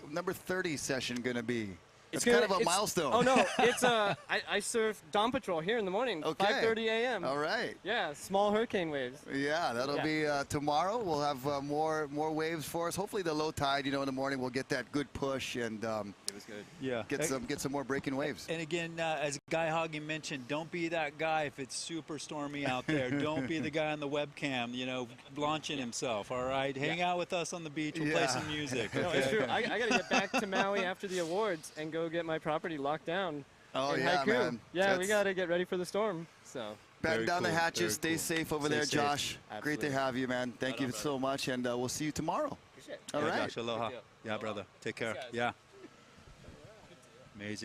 number 30 session going to be? It's gonna- kind of a milestone. Oh, no, it's I surf Dawn Patrol here in the morning, Okay. 5:30 a.m. All right. Yeah, small hurricane waves. Yeah, that'll be tomorrow. We'll have more waves for us. Hopefully the low tide, in the morning, we'll get that good push and It was good. Yeah. get some more breaking waves. And again, as Guy Hoggy mentioned, don't be that guy if it's super stormy out there. Don't be the guy on the webcam, launching himself, all right? Hang out with us on the beach. We'll play Yeah. some music. No, okay? it's true. I got to get back to Maui after the awards and go get my property locked down. Oh, in yeah, Haiku. man. Yeah, we That's- got to get ready for the storm. So Batten Very down the cool, hatches. Stay very safe over Stay there, safe. Josh. Great to Absolutely. have you, man. Thank you so much, and we'll see you tomorrow. appreciate it. All Yeah, right. Josh, aloha. Good deal. Yeah, brother. Take care. Thanks, guys. Yeah.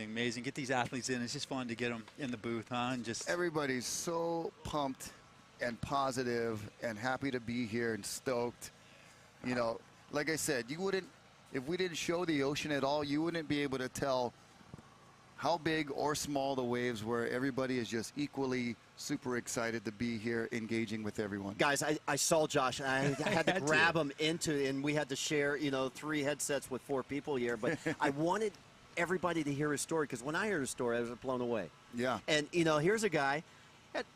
Amazing. Get these athletes in. It's just fun to get them in the booth, huh? And just Everybody's so pumped and positive and happy to be here and stoked. Like I said, if we didn't show the ocean at all, you wouldn't be able to tell how big or small the waves were. Everybody is just equally super excited to be here engaging with everyone. Guys, I saw Josh, and I had to Had to. grab him and we had to share, 3 headsets with 4 people here. But I wanted everybody to hear his story, because when I heard his story, I was blown away. Yeah. And, here's a guy that,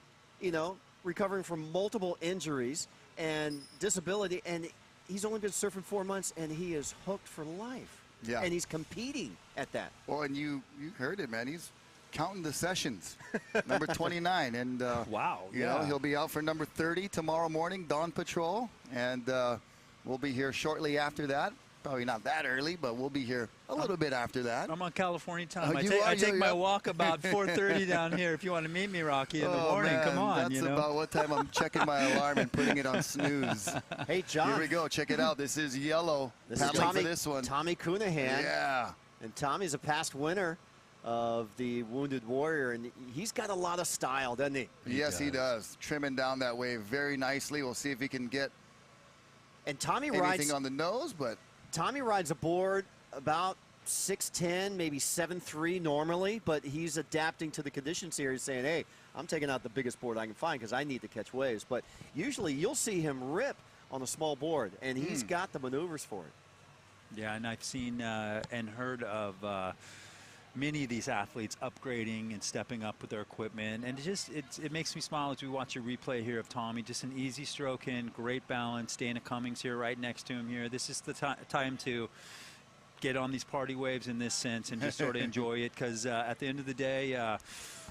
recovering from multiple injuries and disability, and he's only been surfing 4 months, and he is hooked for life. Yeah. And he's competing at that. Well, and you heard it, man. He's counting the sessions, number 29. And, Wow, you know, he'll be out for number 30 tomorrow morning, Dawn Patrol. And we'll be here shortly after that. Probably not that early, but we'll be here a little bit after that. I'm on California time. Oh, I take my walk about 4:30 down here. If you want to meet me, Rocky, in the morning, man, come on. That's you know? about what time I'm checking my alarm and putting it on snooze. Hey, John. Here we go. Check it out. This is Yellow. This is paddling Tommy, for this one. Tommy Cunahan. Yeah. And Tommy's a past winner of the Wounded Warrior, and he's got a lot of style, doesn't he? Yes, he does. Trimming down that wave very nicely. We'll see if he can get And Tommy anything rides on the nose, but Tommy rides a board about 6'10", maybe 7'3" normally, but he's adapting to the conditions here. He's saying, hey, I'm taking out the biggest board I can find because I need to catch waves. But usually you'll see him rip on a small board, and he's got the maneuvers for it. Yeah, and I've seen and heard of many of these athletes upgrading and stepping up with their equipment, and it makes me smile as we watch a replay here of Tommy. Just an easy stroke in, great balance. Dana Cummings here right next to him here. This is the time to get on these party waves in this sense and just sort of enjoy it, because at the end of the day,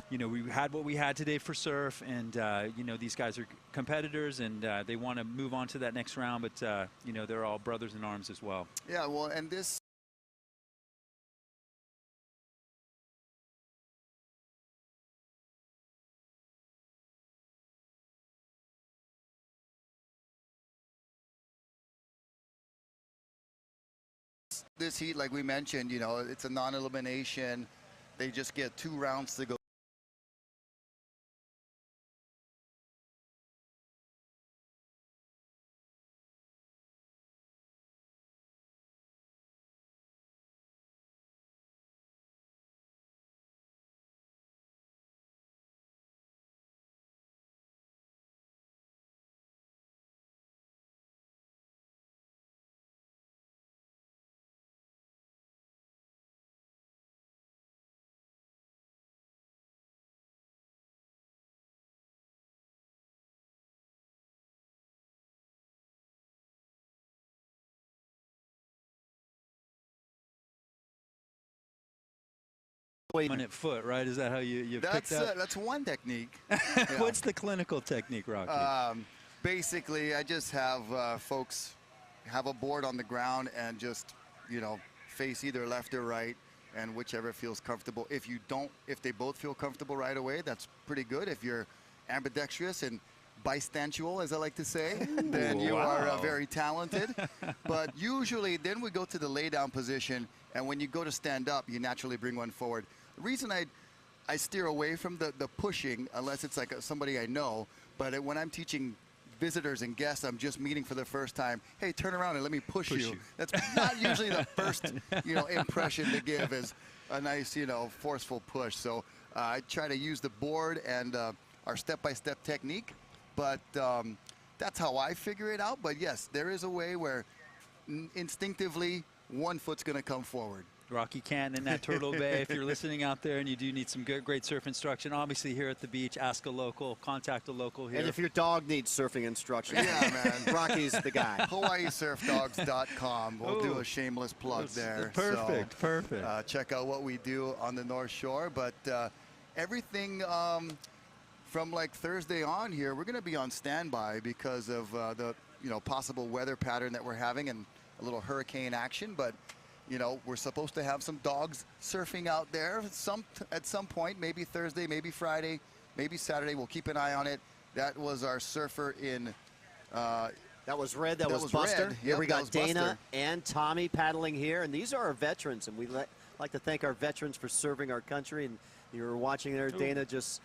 you know, we had what we had today for surf, and you know, these guys are competitors, and they want to move on to that next round, but you know, they're all brothers in arms as well. yeah, well, and this heat, like we mentioned, you know, it's a non-elimination. They just get 2 rounds to go. Minute foot, right? Is that how you picked up? That's one technique. What's the clinical technique, Rocky? Basically, I just have folks have a board on the ground and just, you know, face either left or right, and whichever feels comfortable. If they both feel comfortable right away, that's pretty good. If you're ambidextrous and bistantual, as I like to say, then you are very talented. But usually, then we go to the lay down position, and when you go to stand up, you naturally bring one forward. The reason I steer away from the pushing, unless it's like somebody I know, but when I'm teaching visitors and guests I'm just meeting for the first time, hey, turn around and let me push you. That's not usually the first, you know, impression to give is a nice, you know, forceful push. So I try to use the board and our step-by-step technique, but that's how I figure it out. But yes, there is a way where instinctively one foot's going to come forward. Rocky Canton in that Turtle Bay. If you're listening out there and you do need some great surf instruction, obviously here at the beach, ask a local, contact a local here. And if your dog needs surfing instruction, yeah, man, Rocky's the guy. HawaiiSurfDogs.com. We'll do a shameless plug there. Perfect, so, perfect. Check out what we do on the North Shore. But everything from like Thursday on here, we're going to be on standby because of the possible weather pattern that we're having and a little hurricane action. But you know, we're supposed to have some dogs surfing out there at some point, maybe Thursday, maybe Friday, maybe Saturday. We'll keep an eye on it. That was our surfer in. That was Red. That was Buster. Red. Here Yep, we got Dana Buster. and Tommy paddling here, and these are our veterans, and we like to thank our veterans for serving our country. And you were watching there, Dana just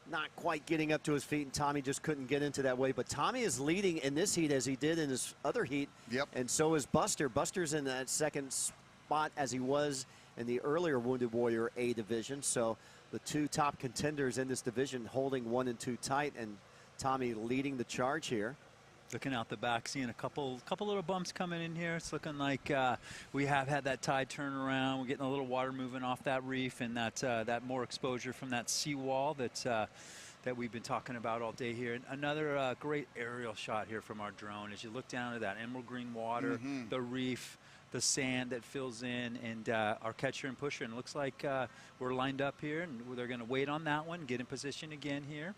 not quite getting up to his feet, and Tommy just couldn't get into that wave. But Tommy is leading in this heat as he did in his other heat. Yep. And so is Buster. Buster's in that second spot as he was in the earlier Wounded Warrior A division. So the two top contenders in this division holding 1 and 2 tight, and Tommy leading the charge here. Looking out the back, seeing a couple little bumps coming in here. It's looking like we have had that tide turn around. We're getting a little water moving off that reef, and that more exposure from that seawall that that we've been talking about all day here. And another great aerial shot here from our drone as you look down at that emerald green water, the reef, the sand that fills in, and our catcher and pusher. And it looks like we're lined up here, and they're going to wait on that one, get in position again here.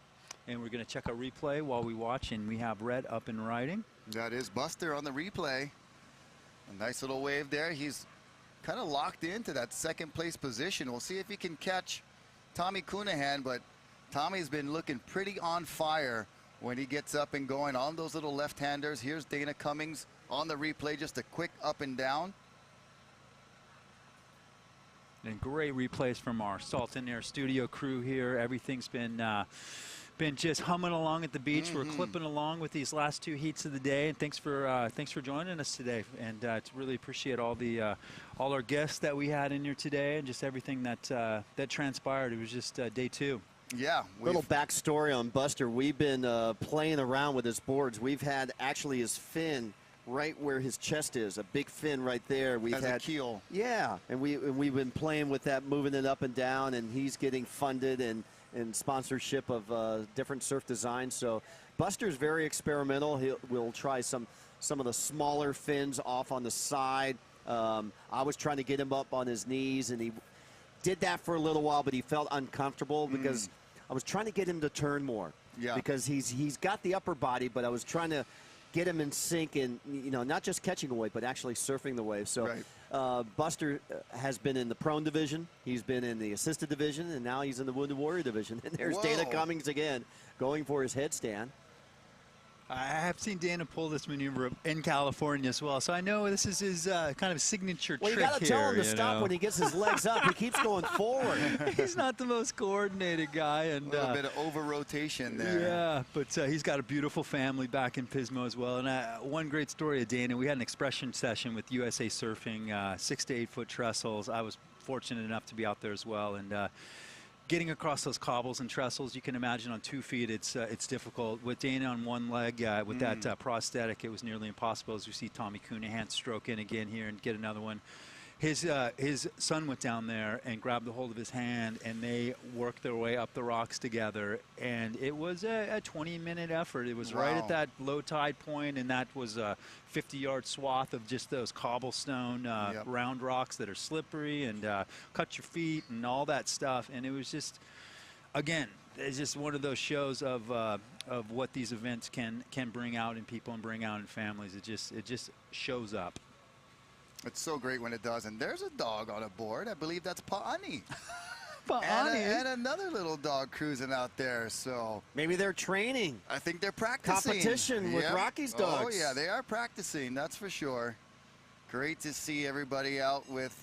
And we're going to check a replay while we watch, and we have Red up and riding. That is Buster on the replay. A nice little wave there. He's kind of locked into that second place position. We'll see if he can catch Tommy Cunahan, but Tommy's been looking pretty on fire when he gets up and going on those little left-handers. Here's Dana Cummings on the replay, just a quick up and down. And great replays from our Salt and Air studio crew here. Everything's been just humming along at the beach. We're clipping along with these last 2 heats of the day, and thanks for joining us today. And to really appreciate all our guests that we had in here today, and just everything that transpired. It was just day 2. Yeah. Little backstory on Buster. We've been playing around with his boards. We've had actually his fin right where his chest is, a big fin right there. We've had a keel. Yeah, and we've been playing with that, moving it up and down, and he's getting funded and sponsorship of different surf designs. So Buster's very experimental. We'll try some of the smaller fins off on the side. I was trying to get him up on his knees, and he did that for a little while, but he felt uncomfortable because I was trying to get him to turn more. Yeah. Because he's got the upper body, but I was trying to get him in sync and, not just catching a wave, but actually surfing the wave. So Buster has been in the prone division. He's been in the assisted division, and now he's in the Wounded Warrior division. And there's Dana Cummings again going for his headstand. I have seen Dana pull this maneuver in California as well, so I know this is his kind of signature trick here. Well, you got to tell him to stop when he gets his legs up. He keeps going forward. He's not the most coordinated guy. And a little bit of over-rotation there. Yeah, but he's got a beautiful family back in Pismo as well. And one great story of Dana, we had an expression session with USA Surfing, 6 to 8 foot trestles. I was fortunate enough to be out there as well. And getting across those cobbles and trestles, you can imagine on 2 feet, it's difficult. With Dana on one leg, with that prosthetic, it was nearly impossible. As we see Tommy Cunahan stroke in again here and get another one. His son went down there and grabbed a hold of his hand, and they worked their way up the rocks together. And it was a 20-minute effort. It was right at that low tide point, and that was a 50-yard swath of just those cobblestone round rocks that are slippery and cut your feet and all that stuff. And it was just, again, it's just one of those shows of what these events can bring out in people and bring out in families. It just shows up. It's so great when it does. And there's a dog on a board. I believe that's Pa'ani. Pa'ani. And another little dog cruising out there. So maybe they're training. I think they're practicing. Competition with Rocky's dogs. Oh, yeah, they are practicing. That's for sure. Great to see everybody out with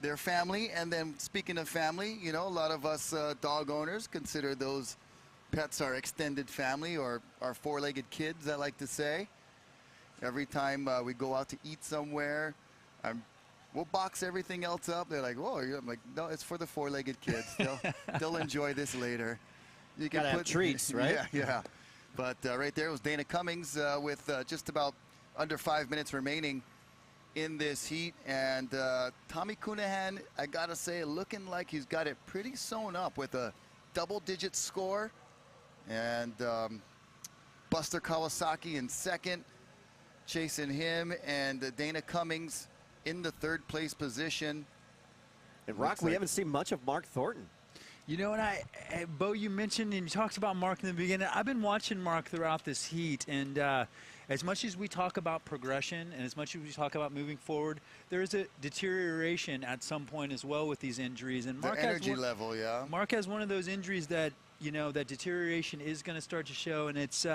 their family. And then speaking of family, a lot of us dog owners consider those pets our extended family, or our four-legged kids, I like to say. Every time we go out to eat somewhere, we'll box everything else up. They're like, "Whoa!" I'm like, "No, it's for the four-legged kids. They'll enjoy this later." You can put treats, right? Yeah. But right there was Dana Cummings with just about under 5 minutes remaining in this heat, and Tommy Cunahan, I gotta say, looking like he's got it pretty sewn up with a double-digit score, and Buster Kawasaki in second. Chasing him, and Dana Cummings in the third place position. And Rock, we haven't seen much of Mark Thornton. And Bo, you mentioned and you talked about Mark in the beginning. I've been watching Mark throughout this heat, and as much as we talk about progression and as much as we talk about moving forward, there is a deterioration at some point as well with these injuries. And Mark the energy level, yeah. Mark has one of those injuries that, that deterioration is going to start to show, and it's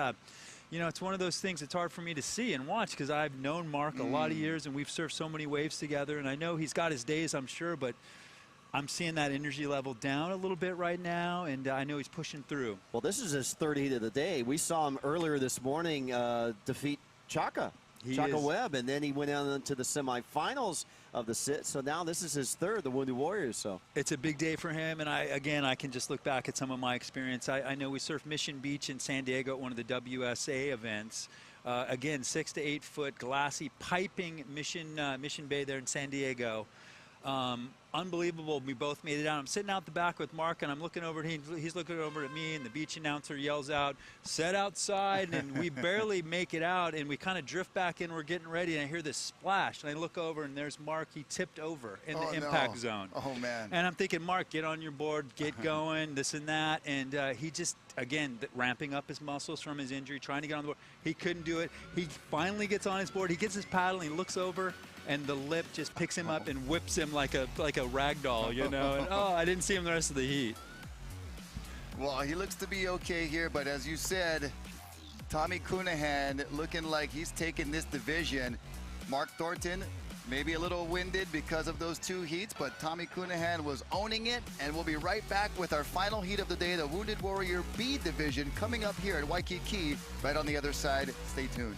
it's one of those things that's hard for me to see and watch because I've known Mark a lot of years and we've surfed so many waves together, and I know he's got his days, I'm sure, but I'm seeing that energy level down a little bit right now, and I know he's pushing through. Well, this is his third heat of the day. We saw him earlier this morning defeat Chaka Webb, and then he went on into the semifinals of the sit. So now this is his third, the Wounded Warriors. So it's a big day for him, and I can just look back at some of my experience. I know we surfed Mission Beach in San Diego at one of the WSA events. Again, 6 to 8 foot glassy piping Mission Bay there in San Diego. Unbelievable. We both made it out. I'm sitting out the back with Mark, and I'm looking over at him. He's looking over at me, and the beach announcer yells out, "Set outside," and we barely make it out, and we kind of drift back in. We're getting ready, and I hear this splash, and I look over, and there's Mark. He tipped over in the impact zone. Oh, man. And I'm thinking, Mark, get on your board, get going, this and that. And he just, again, ramping up his muscles from his injury, trying to get on the board. He couldn't do it. He finally gets on his board. He gets his paddle, and he looks over, and the lip just picks him up and whips him like a rag doll, you know. And, I didn't see him the rest of the heat. Well, he looks to be okay here, but as you said, Tommy Cunahan looking like he's taking this division. Mark Thornton, maybe a little winded because of those 2 heats, but Tommy Cunahan was owning it, and we'll be right back with our final heat of the day, the Wounded Warrior B division, coming up here at Waikiki, right on the other side. Stay tuned.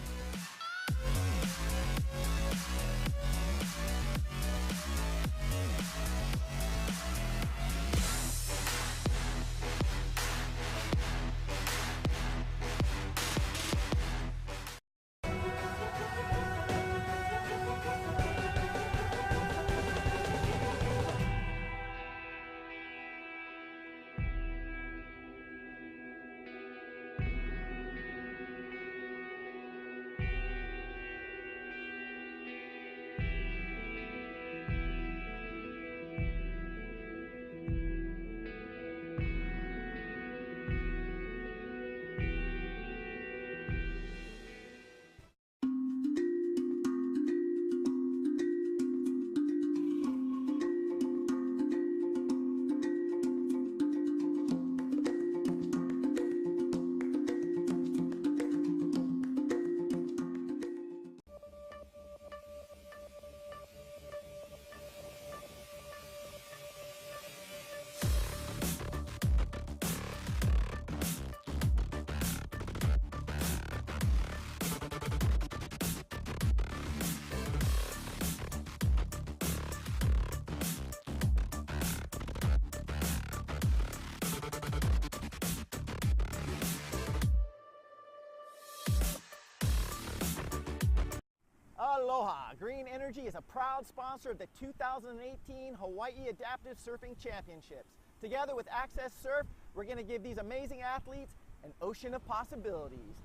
Aloha! Green Energy is a proud sponsor of the 2018 Hawaii Adaptive Surfing Championships. Together with Access Surf, we're going to give these amazing athletes an ocean of possibilities.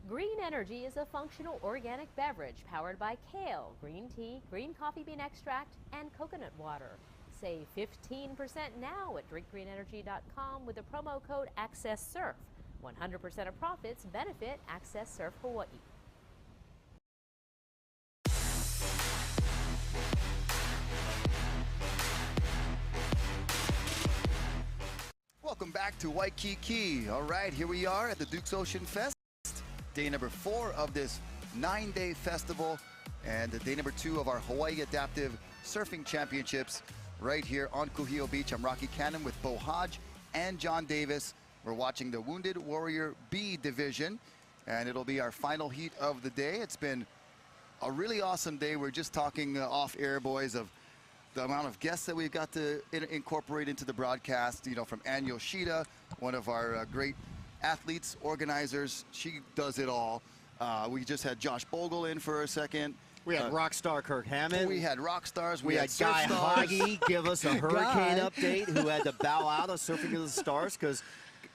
Green Energy is a functional organic beverage powered by kale, green tea, green coffee bean extract, and coconut water. Save 15% now at drinkgreenenergy.com with the promo code AccessSurf. 100% of profits benefit Access Surf Hawaii. Welcome back to Waikiki. All right, here we are at the Dukes Ocean Fest, day number 4 of this 9-day festival, and day number 2 of our Hawaii Adaptive Surfing Championships right here on Kuhio Beach. I'm Rocky Cannon with Beau Hodge and John Davis. We're watching the Wounded Warrior B division, and it'll be our final heat of the day. It's been a really awesome day. We're just talking off air, boys, of the amount of guests that we've got to incorporate into the broadcast, you know, from Ann Yoshida, one of our great athletes, organizers. She does it all. We just had Josh Bogle in for a second. We had rock star Kirk Hammond. We had rock stars. We had Guy Hoggy give us a hurricane update, who had to bow out of Surfing of the Stars because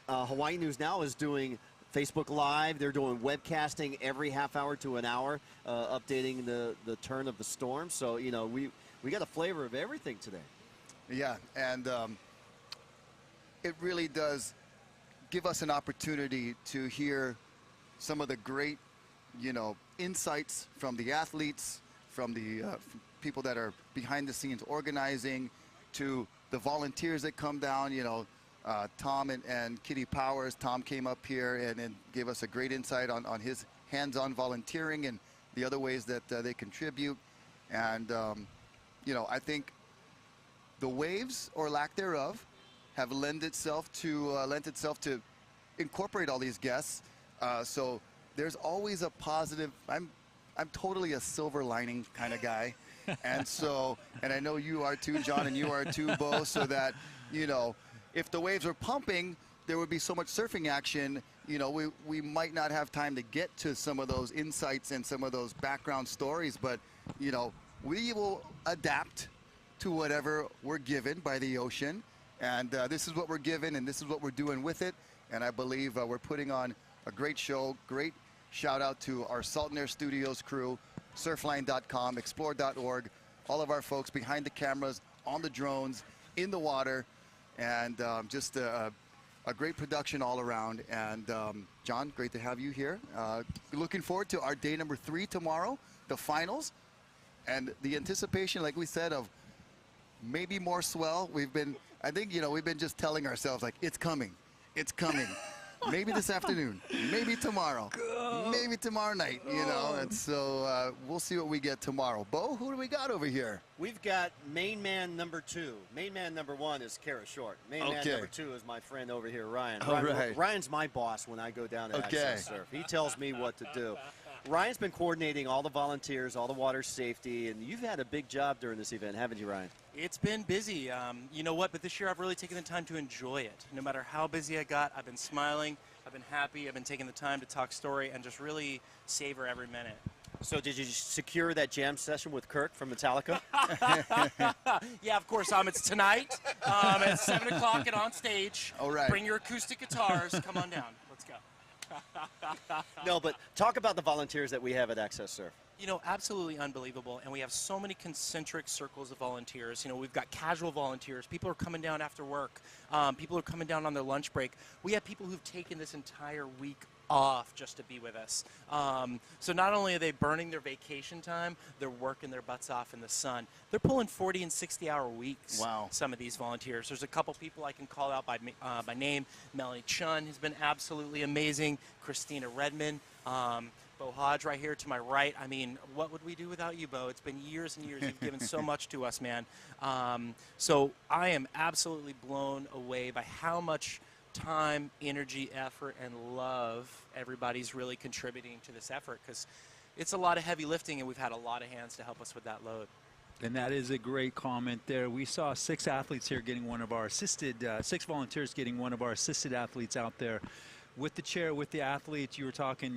Hawaii News Now is doing Facebook Live. They're doing webcasting every half hour to an hour, updating the turn of the storm. So, you know, we got a flavor of everything today. Yeah, and it really does give us an opportunity to hear some of the great, you know, insights from the athletes, from the people that are behind the scenes organizing, to the volunteers that come down. You know, Tom and Kitty Powers. Tom came up here and gave us a great insight on his hands-on volunteering and the other ways that they contribute. And you know, I think the waves, or lack thereof, have lent itself to incorporate all these guests. So there's always a positive. I'm totally a silver lining kind of guy, and so, and I know you are too, John, and you are too, Beau. So that, you know, if the waves were pumping, there would be so much surfing action. You know, we might not have time to get to some of those insights and some of those background stories, but you know, we will adapt to whatever we're given by the ocean. And this is what we're given, and this is what we're doing with it. And I believe we're putting on a great show. Great shout out to our Salton Air Studios crew, surfline.com, explore.org, all of our folks behind the cameras, on the drones, in the water, and just a great production all around. And John, great to have you here. Looking forward to our day number 3 tomorrow, the finals, and the anticipation, like we said, of maybe more swell. I think, we've been just telling ourselves, like, it's coming. It's coming. Maybe this afternoon, maybe tomorrow, maybe tomorrow night, and so we'll see what we get tomorrow. Bo, who do we got over here? We've got main man number 2. Main man number 1 is Kara Short. Main man number 2 is my friend over here, Ryan. Ryan's my boss when I go down to Access Surf. He tells me what to do. Ryan's been coordinating all the volunteers, all the water safety, and you've had a big job during this event, haven't you, Ryan? It's been busy. You know what? But this year I've really taken the time to enjoy it. No matter how busy I got, I've been smiling, I've been happy, I've been taking the time to talk story and just really savor every minute. So did you secure that jam session with Kirk from Metallica? Yeah, of course. It's tonight at 7 o'clock and on stage. All right. Bring your acoustic guitars. Come on down. Let's go. No, but talk about the volunteers that we have at Access Surf. Absolutely unbelievable. And we have so many concentric circles of volunteers. We've got casual volunteers. People are coming down after work. People are coming down on their lunch break. We have people who've taken this entire week off just to be with us. So not only are they burning their vacation time, they're working their butts off in the sun. They're pulling 40 and 60-hour weeks. Wow. Some of these volunteers. There's a couple people I can call out by name. Melanie Chun has been absolutely amazing. Christina Redmond. Bo Hodge right here to my right. I mean, what would we do without you, Bo? It's been years and years. You've given so much to us, man. So I am absolutely blown away by how much time, energy, effort, and love everybody's really contributing to this effort, because it's a lot of heavy lifting, and we've had a lot of hands to help us with that load. And that is a great comment there. We saw 6 athletes here getting one of our assisted, 6 volunteers getting one of our assisted athletes out there. With the chair, with the athletes, you were talking,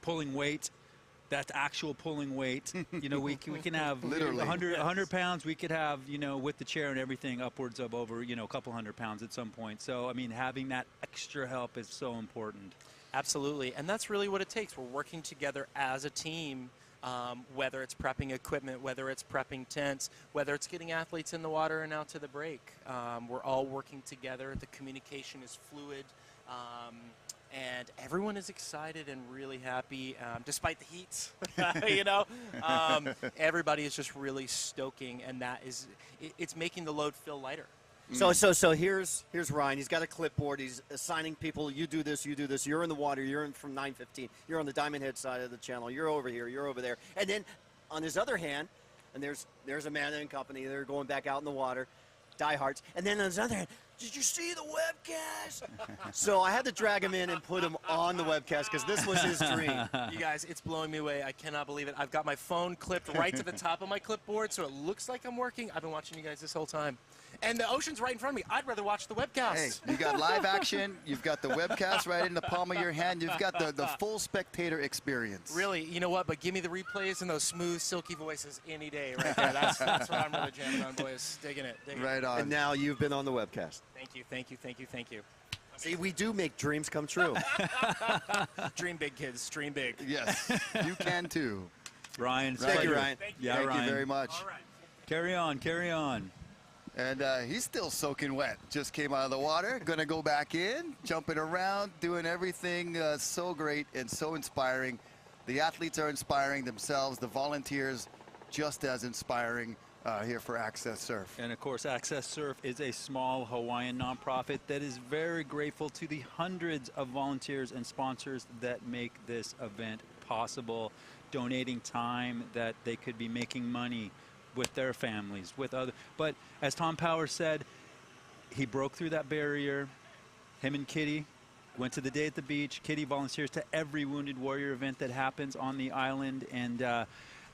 pulling weight. That's actual pulling weight. We can have literally 100 pounds. We could have, with the chair and everything, upwards of over, a couple hundred pounds at some point. So, I mean, having that extra help is so important. Absolutely. And that's really what it takes. We're working together as a team, whether it's prepping equipment, whether it's prepping tents, whether it's getting athletes in the water and out to the break. We're all working together. The communication is fluid. And everyone is excited and really happy, despite the heat. Everybody is just really stoking, and it's making the load feel lighter. So here's Ryan. He's got a clipboard. He's assigning people. You do this. You do this. You're in the water. You're in from 9:15. You're on the Diamond Head side of the channel. You're over here. You're over there. And then on his other hand, and there's Amanda and company. They're going back out in the water, diehards. And then on his other hand, did you see the webcast? So I had to drag him in and put him on the webcast because this was his dream. You guys, it's blowing me away. I cannot believe it. I've got my phone clipped right to the top of my clipboard, so it looks like I'm working. I've been watching you guys this whole time. And the ocean's right in front of me. I'd rather watch the webcast. Hey, you got live action. You've got the webcast right in the palm of your hand. You've got the full spectator experience. Really, you know what? But give me the replays and those smooth, silky voices any day right there. That's what I'm really jamming on, boys. Digging it. Right on. And now you've been on the webcast. Thank you, thank you, thank you, thank you. See, we do make dreams come true. Dream big, kids. Dream big. Yes, you can too. Ryan. Thank you, Ryan. Thank you. Yeah, Thank Ryan. you very much. All right. Carry on, carry on. And he's still soaking wet. Just came out of the water. Going to go back in, jumping around, doing everything so great and so inspiring. The athletes are inspiring themselves. The volunteers just as inspiring here for Access Surf. And of course, Access Surf is a small Hawaiian nonprofit that is very grateful to the hundreds of volunteers and sponsors that make this event possible, donating time that they could be making money with their families, with other. But as Tom Power said, he broke through that barrier. Him and Kitty went to the Day at the Beach. Kitty volunteers to every Wounded Warrior event that happens on the island, and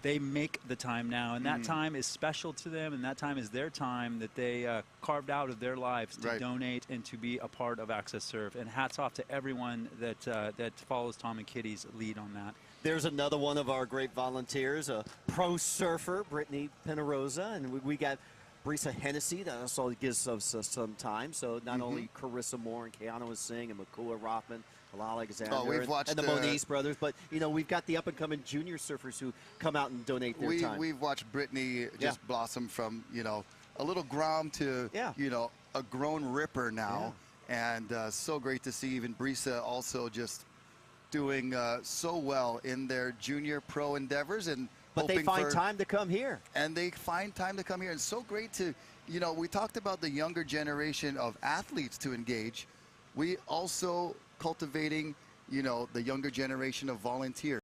they make the time now, and that time is special to them, and that time is their time that they carved out of their lives to donate and to be a part of Access Surf. And hats off to everyone that that follows Tom and Kitty's lead on that. There's another one of our great volunteers, a pro surfer, Brittany Penarosa, and we got Brisa Hennessy that also gives us some time. So not only Carissa Moore and Keanu Singh and Makua Rothman, Halal Alexander, and the Moniz brothers, but you know, we've got the up-and-coming junior surfers who come out and donate their time. We've watched Brittany just blossom from, you know, a little Grom to, you know, a grown ripper now. And so great to see even Brisa also just doing so well in their junior pro endeavors. But they find time to come here. And they find time to come here. And so great to, you know, we talked about the younger generation of athletes to engage. We also cultivating, you know, the younger generation of volunteers.